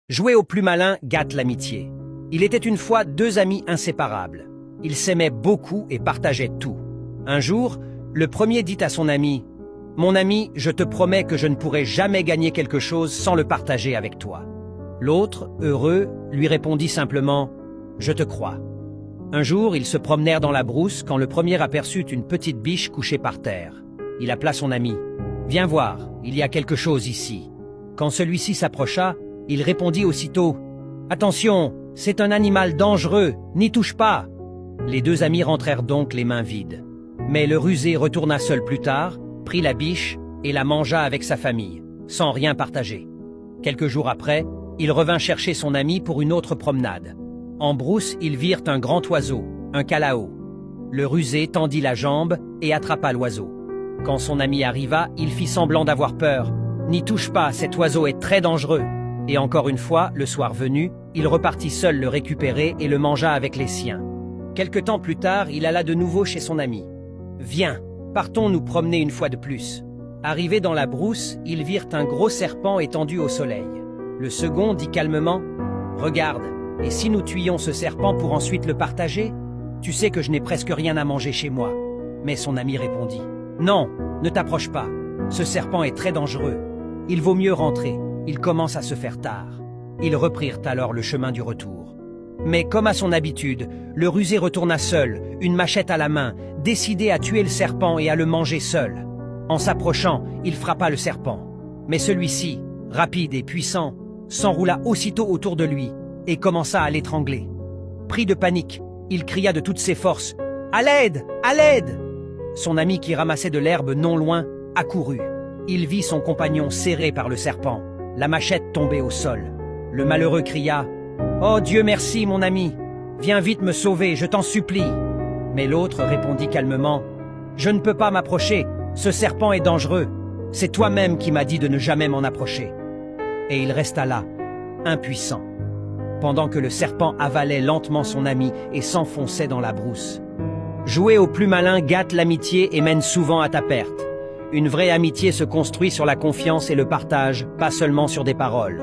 Jouer au plus malin gâte l'amitié. Il était une fois deux amis inséparables. Ils s'aimaient beaucoup et partageaient tout. Un jour, le premier dit à son ami « Mon ami, je te promets que je ne pourrai jamais gagner quelque chose sans le partager avec toi. » L'autre, heureux, lui répondit simplement « Je te crois. » Un jour, ils se promenèrent dans la brousse quand le premier aperçut une petite biche couchée par terre. Il appela son ami « Viens voir, il y a quelque chose ici. » Quand celui-ci s'approcha, il répondit aussitôt « Attention, c'est un animal dangereux, n'y touche pas !» Les deux amis rentrèrent donc les mains vides. Mais le rusé retourna seul plus tard, prit la biche et la mangea avec sa famille, sans rien partager. Quelques jours après, il revint chercher son ami pour une autre promenade. En brousse, ils virent un grand oiseau, un calao. Le rusé tendit la jambe et attrapa l'oiseau. Quand son ami arriva, il fit semblant d'avoir peur. « N'y touche pas, cet oiseau est très dangereux !» Et encore une fois, le soir venu, il repartit seul le récupérer et le mangea avec les siens. Quelque temps plus tard, il alla de nouveau chez son ami. « Viens, partons nous promener une fois de plus. » Arrivés dans la brousse, ils virent un gros serpent étendu au soleil. Le second dit calmement « Regarde, et si nous tuions ce serpent pour ensuite le partager? Tu sais que je n'ai presque rien à manger chez moi. » Mais son ami répondit « Non, ne t'approche pas. Ce serpent est très dangereux. Il vaut mieux rentrer. Il commence à se faire tard. » Ils reprirent alors le chemin du retour. Mais comme à son habitude, le rusé retourna seul, une machette à la main, décidé à tuer le serpent et à le manger seul. En s'approchant, il frappa le serpent. Mais celui-ci, rapide et puissant, s'enroula aussitôt autour de lui et commença à l'étrangler. Pris de panique, il cria de toutes ses forces « À l'aide! À l'aide !» Son ami qui ramassait de l'herbe non loin accourut. Il vit son compagnon serré par le serpent, la machette tombée au sol. Le malheureux cria « Oh Dieu merci, mon ami! Viens vite me sauver, je t'en supplie !» Mais l'autre répondit calmement « Je ne peux pas m'approcher, ce serpent est dangereux. C'est toi-même qui m'as dit de ne jamais m'en approcher. » Et il resta là, impuissant, pendant que le serpent avalait lentement son ami et s'enfonçait dans la brousse. Jouer au plus malin gâte l'amitié et mène souvent à ta perte. Une vraie amitié se construit sur la confiance et le partage, pas seulement sur des paroles.